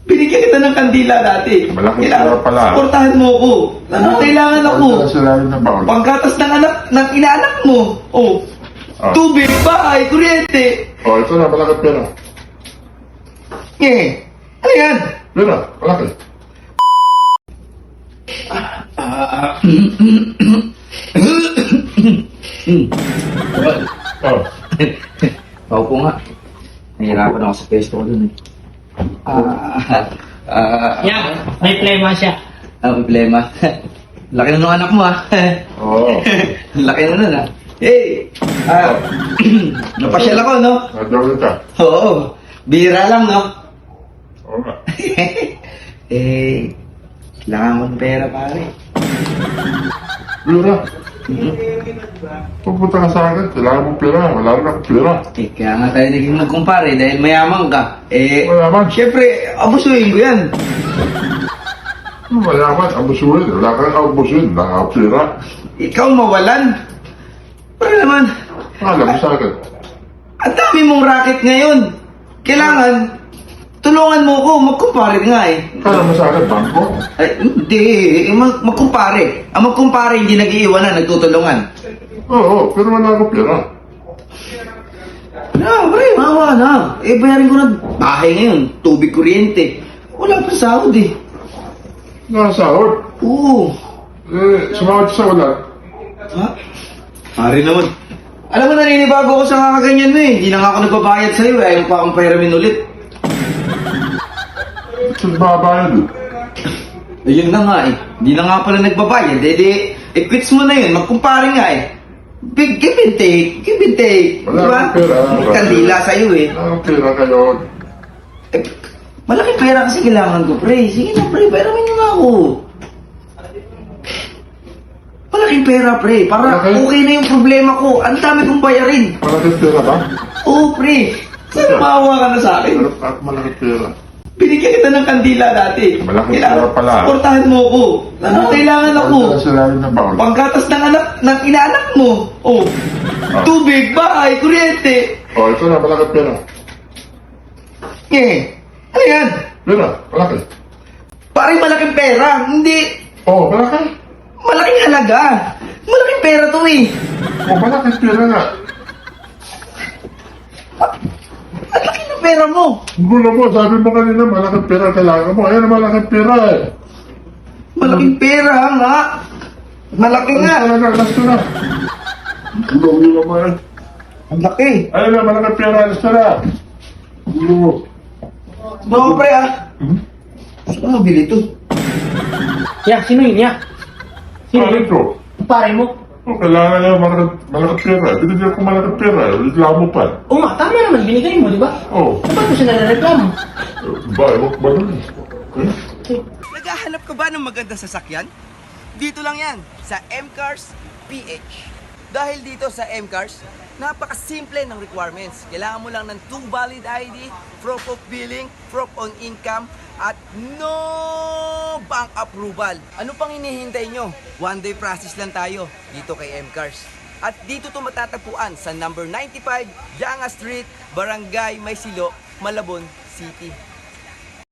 Binigyan kita ng kandila dati. Malaking pera pala. Supportahan mo ako. Kailangan ako. Sinabi na bawal. Panggatas ng anak, ng inaanak mo. Oh. Tubig, bahay, kuryente. Oh, ito na, malaking pera. Ano yan? Pera, malaki. Oh. Paupo nga. Nahihirapan ako sa pesto ko dun eh. Yeah, may plema siya. Problema. Laki na nung anak mo ah. Oo. Laki na nun ah. Hey! Napasyal ako no? Nadawin kita. Oo. Bira lang no? Oo nga. Kailangan mo ng pera pare. Pera. Pupunta ka sa akin, kailangan mo pera. Wala rin akong pera. Kaya nga tayo naging magkumpare dahil mayaman ka. Mayaman? Siyempre, abusuhin ko yan. Mayaman, abusuhin. Wala kang abusuhin. Wala kang pera. Ikaw mawalan. Para naman, Alam mo sa akin. ang dami mong racket ngayon. Kailangan, tulungan mo ako, magkumpare nga eh. Kala mo sa akin, bangko? Ay, hindi, magkumpare. Ang magkumpare hindi nag-iiwanan, nagtutulungan. Oo, pero wala akong pera. Pre, mawa na. Bayarin ko na bahay ngayon, tubig, kuryente. Wala pa sahod eh. Nakasahod. Oo. Sumawad sa wala. Ha? Pare naman. Alam mo, naninibago ko sa kakaganyan mo eh. Hindi na nga ako nagbabayad sa'yo eh. Ayaw pa akong pairamin ulit. Saan babayad eh? Ayun na nga eh. Hindi na nga pala nagbabayad. Quits mo na yun. Magkumpare nga eh. Give and take. Give and take. Wala Diba? akong pera. May kandila sa'yo eh. Wala akong pera kayo. Malaking pera kasi kailangan ko, pre. Sige na, pre. Pairamin mo na ako. Malaking pera, pre. Para Malaki? okay na yung problema ko. Ang dami kong bayarin. Malaking pera ba? Oo, pre. Sana maawa ka na sa akin. Pero at malaking pera. Binigyan kita ng kandila dati. Malaking pera pala. Supportahan mo ako. Kailangan ako. Sinabi na bawal. Panggatas ng anak, ng inaanak mo. Oh. Tubig, bahay, kuryente. Oh, ito na, malaking pera. Ano yan? Pera, malaki. Parang malaking pera. Hindi. Oh, malaki. Malaking halaga. Malaking pera to eh. Oh, malaking pera nga. Ang laki ng pera mo. Gulo mo, sabi mo kanina, malaking pera kailangan mo. Ayan, malaking pera eh. Malaking pera nga. Malaki nga. Alas na. Gulo mo yan. Ang laki. Ayun na, malaking pera, alas na. Gulo mo. Mga pre ah. Saan mo mabili to? Yeah, sino yun, yeah? Sino Ano yun? ito? Pare mo? Oh, kailangan niya malaking pera. Binigyan ko malaking pera. Reklamo pa. Oo nga, tama naman, binigay mo, di ba? Oh, Ba't mo siya nalareklamo? ba, ewan ba nun? Naghahanap ka ba ng magandang sasakyan? Dito lang yan, sa M-Cars PH. Dahil dito sa M-Cars, napakasimple ng requirements. Kailangan mo lang ng 2 valid ID, proof of billing, proof on income, at no bank approval. Ano pang hinihintay nyo? One day process lang tayo dito kay M-Cars. At dito ito matatagpuan sa number 95, Yanga Street, Barangay Maysilo, Malabon City.